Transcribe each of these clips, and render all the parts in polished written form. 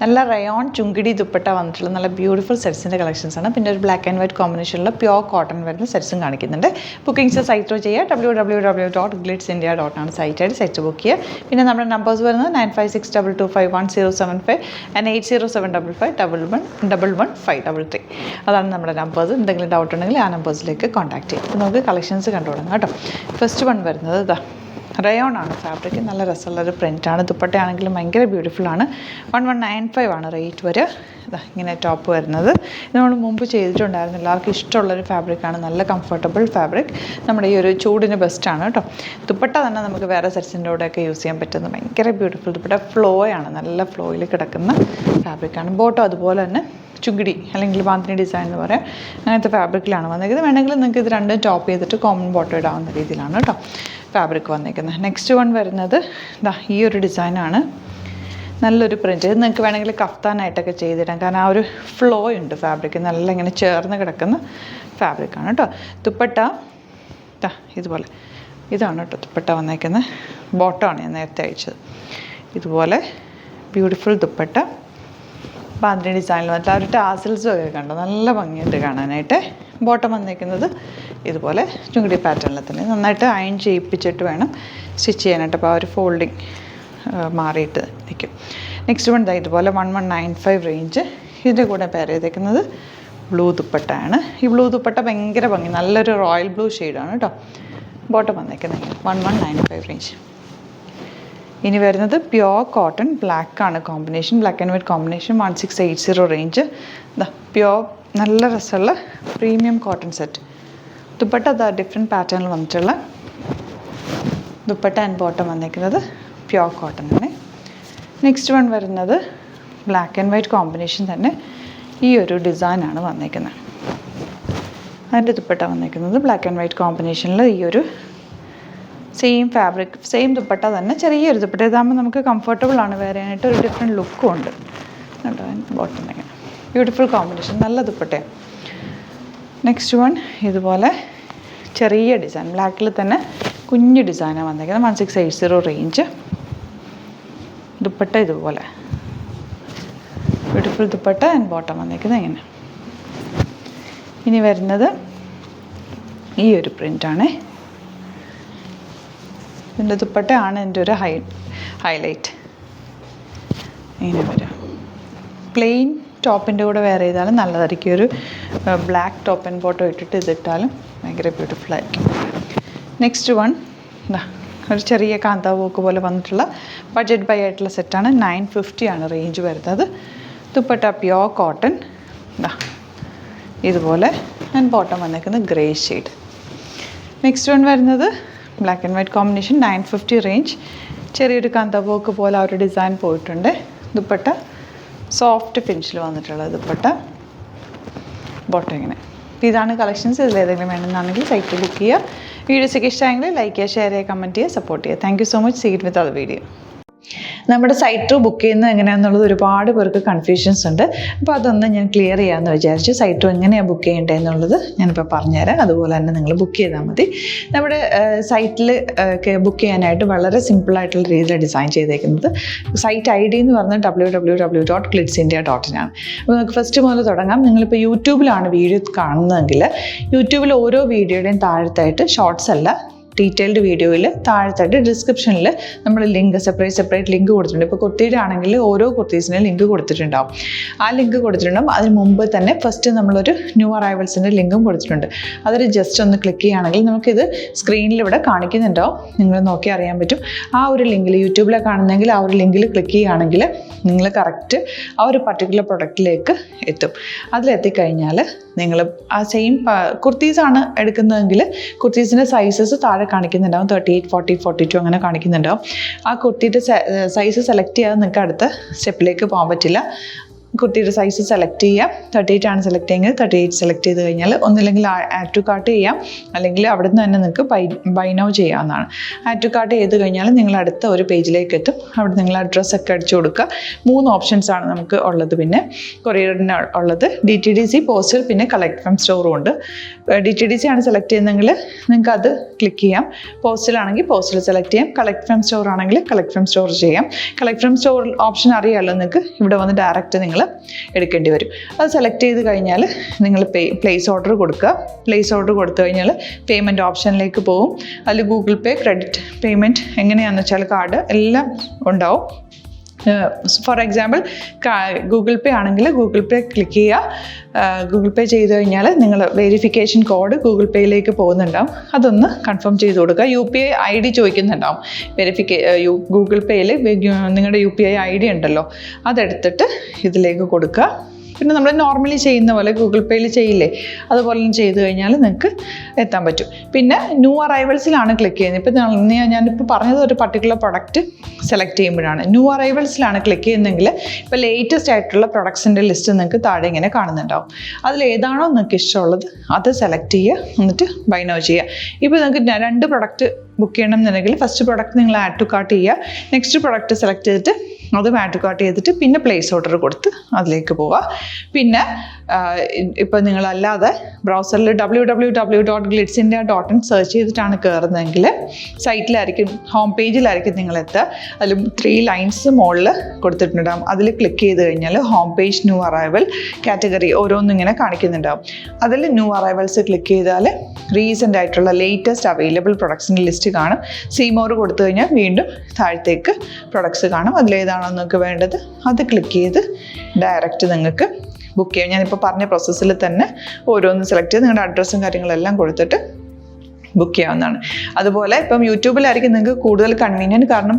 നല്ല റയോൺ ചുങ്കിടി ദുപ്പട്ട വന്നിട്ടുള്ള നല്ല ബ്യൂട്ടിഫുൾ സെറ്റ്സിൻ്റെ കളക്ഷൻസാണ്. പിന്നെ ഒരു ബ്ലാക്ക് ആൻഡ് വൈറ്റ് കോമ്പിനേഷനിലുള്ള പ്യോർ കോട്ടൺ വരുന്ന സെറ്റ്സും കാണിക്കുന്നുണ്ട്. ബുക്കിംഗ്സ് സൈറ്റ് ചെയ്യുക www.glitzindia.com ആണ് സൈറ്റായിട്ട് സെറ്റ് ബുക്ക് ചെയ്യുക. പിന്നെ നമ്മുടെ നമ്പേഴ്സ് വരുന്നത് 9562251075 ആൻഡ് 807555111533. അതാണ് നമ്മുടെ നമ്പേഴ്സ്. എന്തെങ്കിലും ഡൗട്ട് ഉണ്ടെങ്കിൽ ആ നമ്പേഴ്സിലേക്ക് കോൺടാക്ട് ചെയ്യും. അപ്പോൾ നമുക്ക് കളക്ഷൻസ് കണ്ടു തുടങ്ങാം കേട്ടോ. ഫസ്റ്റ് വൺ വരുന്നത് ഇതാ റയോൺ ആണ് ഫാബ്രിക്. നല്ല രസമുള്ളൊരു പ്രിൻ്റാണ്. ദുപ്പട്ടയാണെങ്കിലും ഭയങ്കര ബ്യൂട്ടിഫുള്ളാണ്. 1195 ആണ് റേറ്റ് വരിക. ഇതാ ഇങ്ങനെ ടോപ്പ് വരുന്നത് നമ്മൾ മുമ്പ് ചെയ്തിട്ടുണ്ടായിരുന്നു. എല്ലാവർക്കും ഇഷ്ടമുള്ളൊരു ഫാബ്രിക്കാണ്. നല്ല കംഫർട്ടബിൾ ഫാബ്രിക്. നമ്മുടെ ഈ ഒരു ചൂടിന് ബെസ്റ്റാണ് കേട്ടോ. ദുപ്പട്ട തന്നെ നമുക്ക് വേറെ സെറ്റ്സിൻ്റെ കൂടെയൊക്കെ യൂസ് ചെയ്യാൻ പറ്റുന്ന ഭയങ്കര ബ്യൂട്ടിഫുൾ ദുപ്പട്ട. ഫ്ലോയാണ്, നല്ല ഫ്ലോയിൽ കിടക്കുന്ന ഫാബ്രിക്കാണ്. ബോട്ടം അതുപോലെ തന്നെ ചുങ്കിടി അല്ലെങ്കിൽ ബാന്തിനി ഡിസൈൻ എന്ന് പറയാം, അങ്ങനത്തെ ഫാബ്രിക്കിലാണ് വന്നിരിക്കുന്നത്. വേണമെങ്കിൽ നിങ്ങൾക്ക് ഇത് രണ്ടും ടോപ്പ് ചെയ്തിട്ട് കോമൺ ബോട്ടം ഇടാവുന്ന രീതിയിലാണ് കേട്ടോ ഫാബ്രിക് വന്നിരിക്കുന്നത്. നെക്സ്റ്റ് വൺ വരുന്നത് ഇതാ ഈ ഒരു ഡിസൈനാണ്. നല്ലൊരു പ്രിൻറ്റ്. ഇത് നിങ്ങൾക്ക് വേണമെങ്കിൽ കഫ്താനായിട്ടൊക്കെ ചെയ്തിടാം. കാരണം ആ ഒരു ഫ്ലോ ഉണ്ട് ഫാബ്രിക്, നല്ല ഇങ്ങനെ ചേർന്ന് കിടക്കുന്ന ഫാബ്രിക്കാണ് കേട്ടോ. ദുപ്പട്ട ഇതാ ഇതുപോലെ ഇതാണ് കേട്ടോ ദുപ്പട്ട വന്നേക്കുന്നത്. ബോട്ടമാണ് ഞാൻ നേരത്തെ അയച്ചത്. ഇതുപോലെ ബ്യൂട്ടിഫുൾ ദുപ്പട്ട ബാന്തിനി ഡിസൈനിൽ വന്നിട്ട് ആ ഒരു ടാസിൽസും ഒക്കെ കണ്ടോ, നല്ല ഭംഗിയുണ്ട് കാണാനായിട്ട്. ബോട്ടം വന്നിരിക്കുന്നത് ഇതുപോലെ ചുങ്കിടി പാറ്റേണിൽ തന്നെ നന്നായിട്ട് അയൺ ചെയ്യിപ്പിച്ചിട്ട് വേണം സ്റ്റിച്ച് ചെയ്യാനായിട്ട്. അപ്പോൾ ആ ഒരു ഫോൾഡിങ് മാറിയിട്ട് നിൽക്കും. നെക്സ്റ്റ് വൺ ഇതുപോലെ 1195 റേഞ്ച്. ഇതിൻ്റെ കൂടെ പെയർ ചെയ്തേക്കുന്നത് ബ്ലൂ ദുപ്പട്ടയാണ്. ഈ ബ്ലൂ ദുപ്പട്ട ഭയങ്കര ഭംഗി, നല്ലൊരു റോയൽ ബ്ലൂ ഷെയ്ഡാണ് കേട്ടോ. ബോട്ടം വന്നിരിക്കുന്നത് 1195 റേഞ്ച്. ഇനി വരുന്നത് പ്യോർ കോട്ടൺ ബ്ലാക്ക് ആണ് combination, black and white combination. 1680 range. ഇതാ പ്യോർ നല്ല രസമുള്ള പ്രീമിയം കോട്ടൺ സെറ്റ്. ദുപ്പട്ട അതാ ഡിഫറെൻറ്റ് പാറ്റേണിൽ വന്നിട്ടുള്ള ദുപ്പട്ട ആൻഡ് ബോട്ടം വന്നിരിക്കുന്നത് പ്യോർ കോട്ടൺ തന്നെ. നെക്സ്റ്റ് വൺ വരുന്നത് ബ്ലാക്ക് ആൻഡ് വൈറ്റ് കോമ്പിനേഷൻ തന്നെ ഈ ഒരു ഡിസൈനാണ് വന്നിരിക്കുന്നത്. അതിൻ്റെ ദുപ്പട്ട വന്നിരിക്കുന്നത് ബ്ലാക്ക് ആൻഡ് വൈറ്റ് കോമ്പിനേഷനിൽ ഈ ഒരു സെയിം ഫാബ്രിക്, സെയിം ദുപ്പട്ട തന്നെ, ചെറിയൊരു ദുപ്പട്ട. ഇതാകുമ്പോൾ നമുക്ക് കംഫർട്ടബിളാണ്, വേറെയായിട്ട് ഒരു ഡിഫറെൻറ്റ് ലുക്കും ഉണ്ട് കേട്ടോ. ബോട്ടം ഇങ്ങനെ ബ്യൂട്ടിഫുൾ കോമ്പിനേഷൻ, നല്ല ദുപ്പട്ടയാണ്. നെക്സ്റ്റ് വൺ ഇതുപോലെ ചെറിയ ഡിസൈൻ, ബ്ലാക്കിൽ തന്നെ കുഞ്ഞു ഡിസൈനാണ് വന്നിരിക്കുന്നത്. 1680 റേഞ്ച്. ദുപ്പട്ട ഇതുപോലെ ബ്യൂട്ടിഫുൾ ദുപ്പട്ട ആൻഡ് ബോട്ടം വന്നിരിക്കുന്നത് ഇങ്ങനെ. ഇനി വരുന്നത് ഈ ഒരു പ്രിൻ്റാണ്. ഇതിൻ്റെ ദുപ്പട്ടയാണ് എൻ്റെ ഒരു ഹൈലൈറ്റ്. ഇങ്ങനെ വരാം. പ്ലെയിൻ ടോപ്പിൻ്റെ കൂടെ വെയർ ചെയ്താലും നല്ലതായിരിക്കും. ഒരു ബ്ലാക്ക് ടോപ്പ് ആൻഡ് ബോട്ടം ഇട്ടിട്ട് ഇതിട്ടാലും ഭയങ്കര ബ്യൂട്ടിഫുൾ ആയിരിക്കും. നെക്സ്റ്റ് വൺ ഇതാ ഒരു ചെറിയ കാന്താ വോക്ക് പോലെ വന്നിട്ടുള്ള ബഡ്ജറ്റ് ബൈ ആയിട്ടുള്ള സെറ്റാണ്. 950 ആണ് റേഞ്ച് വരുന്നത്. ദുപ്പട്ട പ്യോർ കോട്ടൺ ഇതാ ഇതുപോലെ ആൻഡ് ബോട്ടം വന്നിരിക്കുന്നത് ഗ്രേ ഷെയ്ഡ്. നെക്സ്റ്റ് വൺ വരുന്നത് black and white combination, 950 range. ചെറിയൊരു കാന്താ വോക്ക് പോലെ ആ ഒരു ഡിസൈൻ പോയിട്ടുണ്ട്. ദുപ്പട്ട സോഫ്റ്റ് ഫിനിഷിൽ വന്നിട്ടുള്ള ദുപ്പട്ട, ബോട്ടം ഇങ്ങനെ. ഇതാണ് കളക്ഷൻസ്. ഇതിലേതെങ്കിലും വേണമെന്നാണെങ്കിൽ സൈറ്റ് ബുക്ക് ചെയ്യുക. വീഡിയോസൊക്കെ ഇഷ്ടമായെങ്കിൽ ലൈക്ക് ചെയ്യുക, ഷെയർ ചെയ്യുക, കമൻറ്റ് ചെയ്യുക, സപ്പോർട്ട് ചെയ്യുക. Thank you so much. See it with other video. നമ്മുടെ സൈറ്റ് ബുക്ക് ചെയ്യുന്നത് എങ്ങനെയാണെന്നുള്ളത് ഒരുപാട് പേർക്ക് കൺഫ്യൂഷൻസ് ഉണ്ട്. അപ്പോൾ അതൊന്ന് ഞാൻ ക്ലിയർ ചെയ്യാമെന്ന് വിചാരിച്ചു. സൈറ്റ് എങ്ങനെയാണ് ബുക്ക് ചെയ്യേണ്ടത് എന്നുള്ളത് ഞാനിപ്പോൾ പറഞ്ഞുതരാം. അതുപോലെ തന്നെ നിങ്ങൾ ബുക്ക് ചെയ്താൽ മതി. നമ്മുടെ സൈറ്റിൽ ബുക്ക് ചെയ്യാനായിട്ട് വളരെ സിമ്പിളായിട്ടുള്ള രീതിയിൽ ഡിസൈൻ ചെയ്തേക്കുന്നത്. സൈറ്റ് ID എന്ന് പറഞ്ഞാൽ www.glitzindia.in ആണ്. അപ്പോൾ നമുക്ക് ഫസ്റ്റ് മുതൽ തുടങ്ങാം. നിങ്ങളിപ്പോൾ യൂട്യൂബിലാണ് വീഡിയോ കാണുന്നതെങ്കിൽ യൂട്യൂബിൽ ഓരോ വീഡിയോയുടെയും താഴത്തായിട്ട് ഷോർട്സ് അല്ല, ഡീറ്റെയിൽഡ് വീഡിയോയിൽ താഴത്തായിട്ട് ഡിസ്ക്രിപ്ഷനിൽ നമ്മൾ ലിങ്ക് സെപ്പറേറ്റ് ലിങ്ക് കൊടുത്തിട്ടുണ്ട്. ഇപ്പോൾ കുർത്തിയുടെ ആണെങ്കിൽ ഓരോ കുർത്തീസിനും ലിങ്ക് കൊടുത്തിട്ടുണ്ടാവും. ആ ലിങ്ക് കൊടുത്തിട്ടുണ്ടാവും. അതിന് മുമ്പ് തന്നെ ഫസ്റ്റ് നമ്മളൊരു ന്യൂ അറൈവൽസിൻ്റെ ലിങ്കും കൊടുത്തിട്ടുണ്ട്. അതൊരു ജസ്റ്റ് ഒന്ന് ക്ലിക്ക് ചെയ്യുകയാണെങ്കിൽ നമുക്കിത് സ്ക്രീനിൽ ഇവിടെ കാണിക്കുന്നുണ്ടാവും. നിങ്ങൾ നോക്കി അറിയാൻ പറ്റും. ആ ഒരു ലിങ്കിൽ യൂട്യൂബിലെ കാണുന്നെങ്കിൽ ആ ഒരു ലിങ്കിൽ ക്ലിക്ക് ചെയ്യുകയാണെങ്കിൽ നിങ്ങൾ കറക്റ്റ് ആ ഒരു പർട്ടിക്കുലർ പ്രൊഡക്റ്റിലേക്ക് എത്തും. അതിലെത്തിക്കഴിഞ്ഞാൽ നിങ്ങൾ ആ സെയിം കുർത്തീസാണ് എടുക്കുന്നതെങ്കിൽ കുർത്തീസിൻ്റെ സൈസസ് താഴെ കാണിക്കുന്നുണ്ടാവും. 38, 40, 42 അങ്ങനെ കാണിക്കുന്നുണ്ടാവും. ആ കുർത്തിയുടെ സൈസ് സെലക്ട് ചെയ്യാതെ നിങ്ങൾക്ക് അടുത്ത സ്റ്റെപ്പിലേക്ക് പോകാൻ പറ്റില്ല. കുർത്തിയുടെ സൈസ് സെലക്ട് ചെയ്യാം. 38 ആണ് സെലക്ട് ചെയ്യുന്നത്. 38 സെലക്ട് ചെയ്ത് കഴിഞ്ഞാൽ ഒന്നില്ലെങ്കിൽ ആഡ് ടു കാർട്ട് ചെയ്യാം, അല്ലെങ്കിൽ അവിടെ നിന്ന് തന്നെ നിങ്ങൾക്ക് ബൈ നൗ ചെയ്യാവുന്നതാണ്. ആഡ് ടു കാർട്ട് ചെയ്ത് കഴിഞ്ഞാൽ നിങ്ങൾ അടുത്ത ഒരു പേജിലേക്ക് എത്തും. അവിടെ നിങ്ങൾ അഡ്രസ്സൊക്കെ അടിച്ചു കൊടുക്കുക. 3 ഓപ്ഷൻസ് ആണ് നമുക്ക് ഉള്ളത്. പിന്നെ കൊറിയറിന് ഉള്ളത് DTDC, പോസ്റ്റൽ, പിന്നെ കളക്ട് ഫ്രം സ്റ്റോറും ഉണ്ട്. DTDC ആണ് സെലക്ട് ചെയ്യുന്നതെങ്കിൽ നിങ്ങൾക്ക് അത് ക്ലിക്ക് ചെയ്യാം. പോസ്റ്റലാണെങ്കിൽ പോസ്റ്റൽ സെലക്ട് ചെയ്യാം. കളക്ട് ഫ്രം സ്റ്റോർ ആണെങ്കിൽ കളക്ട് ഫ്രം സ്റ്റോർ ചെയ്യാം. കളക്ട് ഫ്രം സ്റ്റോർ ഓപ്ഷൻ അറിയാമല്ലോ നിങ്ങൾക്ക്. ഇവിടെ വന്ന് ഡയറക്റ്റ് നിങ്ങൾ എടുക്കേണ്ടി വരും. അത് സെലക്ട് ചെയ്ത് കഴിഞ്ഞാൽ നിങ്ങൾ പ്ലേസ് ഓർഡർ കൊടുക്കുക. പ്ലേസ് ഓർഡർ കൊടുത്തു കഴിഞ്ഞാൽ പേയ്മെൻറ്റ് ഓപ്ഷനിലേക്ക് പോകും. അതിൽ ഗൂഗിൾ പേ, ക്രെഡിറ്റ് പേയ്മെൻറ്റ് എങ്ങനെയാണെന്ന് വെച്ചാൽ കാർഡ് എല്ലാം ഉണ്ടാവും. ഫോർ എക്സാമ്പിൾ ഗൂഗിൾ പേ ആണെങ്കിൽ ഗൂഗിൾ പേ ക്ലിക്ക് ചെയ്യുക. ഗൂഗിൾ പേ ചെയ്ത് കഴിഞ്ഞാൽ നിങ്ങൾ വെരിഫിക്കേഷൻ കോഡ് ഗൂഗിൾ പേയിലേക്ക് പോകുന്നുണ്ടാവും. അതൊന്ന് കൺഫേം ചെയ്ത് കൊടുക്കുക. UPI ID ചോദിക്കുന്നുണ്ടാവും. ഗൂഗിൾ പേയിൽ നിങ്ങളുടെ UPI ID ഉണ്ടല്ലോ, അതെടുത്തിട്ട് ഇതിലേക്ക് കൊടുക്കുക. പിന്നെ നമ്മൾ നോർമലി ചെയ്യുന്ന പോലെ ഗൂഗിൾ പേയിൽ ചെയ്യില്ലേ, അതുപോലെ ചെയ്ത് കഴിഞ്ഞാൽ നിങ്ങൾക്ക് എത്താൻ പറ്റും. പിന്നെ ന്യൂ അറൈവൽസിലാണ് ക്ലിക്ക് ചെയ്യുന്നത്. ഇപ്പം ഞാനിപ്പോൾ പറഞ്ഞത് ഒരു പർട്ടിക്കുലർ പ്രൊഡക്റ്റ് സെലക്ട് ചെയ്യുമ്പോഴാണ്. ന്യൂ അറൈവൽസിലാണ് ക്ലിക്ക് ചെയ്യുന്നതെങ്കിൽ ഇപ്പോൾ ലേറ്റസ്റ്റ് ആയിട്ടുള്ള പ്രൊഡക്ട്സിൻ്റെ ലിസ്റ്റ് നിങ്ങൾക്ക് താഴെ ഇങ്ങനെ കാണുന്നുണ്ടാവും. അതിൽ ഏതാണോ നിങ്ങൾക്ക് ഇഷ്ടമുള്ളത് അത് സെലക്ട് ചെയ്യുക, എന്നിട്ട് ബൈ നൗ ചെയ്യുക. ഇപ്പോൾ നിങ്ങൾക്ക് 2 പ്രൊഡക്റ്റ് ബുക്ക് ചെയ്യണം എന്നുണ്ടെങ്കിൽ ഫസ്റ്റ് പ്രൊഡക്റ്റ് നിങ്ങൾ ആഡ് ടു കാർട്ട് ചെയ്യുക. നെക്സ്റ്റ് പ്രൊഡക്റ്റ് സെലക്ട് ചെയ്തിട്ട് അതും ആഡ് ടു കാർട്ട് ചെയ്തിട്ട് പിന്നെ പ്ലേസ് ഓർഡർ കൊടുത്ത് അതിലേക്ക് പോവുക. പിന്നെ ഇപ്പോൾ നിങ്ങളല്ലാതെ ബ്രൗസറിൽ www.glitzindia.in സെർച്ച് ചെയ്തിട്ടാണ് കയറുന്നതെങ്കിൽ സൈറ്റിലായിരിക്കും, ഹോം പേജിലായിരിക്കും നിങ്ങളെത്തുക. അതിൽ 3 ലൈൻസ് മുകളിൽ കൊടുത്തിട്ടുണ്ടാകും. അതിൽ ക്ലിക്ക് ചെയ്ത് കഴിഞ്ഞാൽ home page, new arrival, category ഓരോന്നും ഇങ്ങനെ കാണിക്കുന്നുണ്ടാവും. അതിൽ ന്യൂ അറൈവൽസ് ക്ലിക്ക് ചെയ്താൽ റീസെൻ്റ് ആയിട്ടുള്ള ലേറ്റസ്റ്റ് അവൈലബിൾ പ്രൊഡക്ട്സിൻ്റെ ലിസ്റ്റ് കാണും. സീമോർ കൊടുത്തു കഴിഞ്ഞാൽ വീണ്ടും താഴത്തേക്ക് പ്രൊഡക്ട്സ് കാണും. അതിലേതാണോ നിങ്ങൾക്ക് വേണ്ടത് അത് ക്ലിക്ക് ചെയ്ത് ഡയറക്റ്റ് നിങ്ങൾക്ക് ബുക്ക് ചെയ്യാം. ഞാനിപ്പോൾ പറഞ്ഞ പ്രോസസ്സിൽ തന്നെ ഓരോന്ന് സെലക്ട് ചെയ്ത് നിങ്ങളുടെ അഡ്രസ്സും കാര്യങ്ങളെല്ലാം കൊടുത്തിട്ട് ബുക്ക് ചെയ്യാവുന്നതാണ്. അതുപോലെ ഇപ്പം യൂട്യൂബിലായിരിക്കും നിങ്ങൾക്ക് കൂടുതൽ കൺവീനിയൻറ്റ്, കാരണം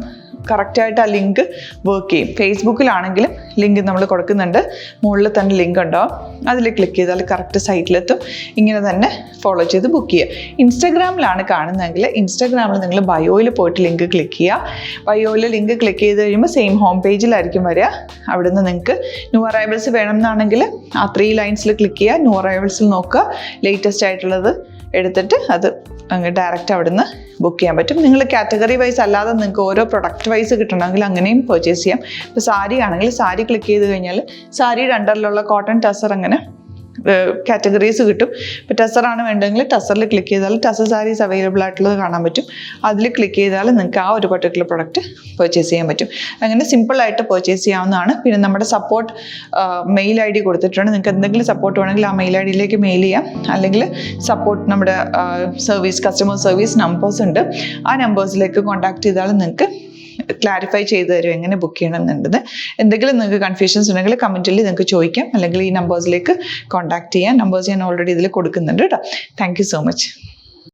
കറക്റ്റായിട്ട് ആ ലിങ്ക് വർക്ക് ചെയ്യും. ഫേസ്ബുക്കിലാണെങ്കിലും ലിങ്ക് നമ്മൾ കൊടുക്കുന്നുണ്ട്, മുകളിൽ തന്നെ ലിങ്ക് ഉണ്ടാവും. അതിൽ ക്ലിക്ക് ചെയ്താൽ കറക്റ്റ് സൈറ്റിലെത്തും. ഇങ്ങനെ തന്നെ ഫോളോ ചെയ്ത് ബുക്ക് ചെയ്യുക. ഇൻസ്റ്റാഗ്രാമിലാണ് കാണുന്നതെങ്കിൽ ഇൻസ്റ്റാഗ്രാമിൽ നിങ്ങൾ ബയോയിൽ പോയിട്ട് ലിങ്ക് ക്ലിക്ക് ചെയ്യുക. ബയോയിൽ ലിങ്ക് ക്ലിക്ക് ചെയ്ത് കഴിയുമ്പോൾ സെയിം ഹോം പേജിലായിരിക്കും വരിക. അവിടുന്ന് നിങ്ങൾക്ക് ന്യൂ അറൈവൽസ് വേണം എന്നാണെങ്കിൽ ആ 3 ലൈൻസിൽ ക്ലിക്ക് ചെയ്യുക. ന്യൂ അറൈവൽസിൽ നോക്കുക, ലേറ്റസ്റ്റ് ആയിട്ടുള്ളത് എടുത്തിട്ട് അത് അങ്ങ് ഡയറക്റ്റ് അവിടുന്ന് ബുക്ക് ചെയ്യാൻ പറ്റും. നിങ്ങൾ കാറ്റഗറി വൈസ് അല്ലാതെ നിങ്ങൾക്ക് ഓരോ പ്രൊഡക്റ്റ് വൈസ് കിട്ടണമെങ്കിൽ അങ്ങനെയും പർച്ചേസ് ചെയ്യാം. ഇപ്പോൾ സാരി ആണെങ്കിൽ സാരി ക്ലിക്ക് ചെയ്ത് കഴിഞ്ഞാൽ സാരിയുടെ അണ്ടറിലുള്ള കോട്ടൺ ടസർ അങ്ങനെ കാറ്റഗറീസ് കിട്ടും. ഇപ്പോൾ ടസറാണ് വേണ്ടതെങ്കിൽ ടസറിൽ ക്ലിക്ക് ചെയ്താൽ ടസർ സാരീസ് അവൈലബിൾ ആയിട്ടുള്ളത് കാണാൻ പറ്റും. അതിൽ ക്ലിക്ക് ചെയ്താൽ നിങ്ങൾക്ക് ആ ഒരു പർട്ടിക്കുലർ പ്രൊഡക്റ്റ് പർച്ചേസ് ചെയ്യാൻ പറ്റും. അങ്ങനെ സിമ്പിളായിട്ട് പർച്ചേസ് ചെയ്യാവുന്നതാണ്. പിന്നെ നമ്മുടെ സപ്പോർട്ട് മെയിൽ ID കൊടുത്തിട്ടുണ്ട്. നിങ്ങൾക്ക് എന്തെങ്കിലും സപ്പോർട്ട് വേണമെങ്കിൽ ആ മെയിൽ IDയിലേക്ക് മെയിൽ ചെയ്യാം. അല്ലെങ്കിൽ സപ്പോർട്ട് നമ്മുടെ കസ്റ്റമർ സർവീസ് നമ്പേഴ്സ് ഉണ്ട്. ആ നമ്പേഴ്സിലേക്ക് കോൺടാക്ട് ചെയ്താൽ നിങ്ങൾക്ക് ക്ലാരിഫൈ ചെയ്ത് തരും എങ്ങനെ ബുക്ക് ചെയ്യണം എന്നുള്ളത്. എന്തെങ്കിലും നിങ്ങൾക്ക് കൺഫ്യൂഷൻസ് ഉണ്ടെങ്കിൽ കമൻറ്റിൽ നിങ്ങൾക്ക് ചോദിക്കാം, അല്ലെങ്കിൽ ഈ നമ്പേഴ്സിലേക്ക് കോൺടാക്ട് ചെയ്യാം. നമ്പേഴ്സ് ഞാൻ ഓൾറെഡി ഇതിൽ കൊടുക്കുന്നുണ്ട് കേട്ടോ. Thank you so much.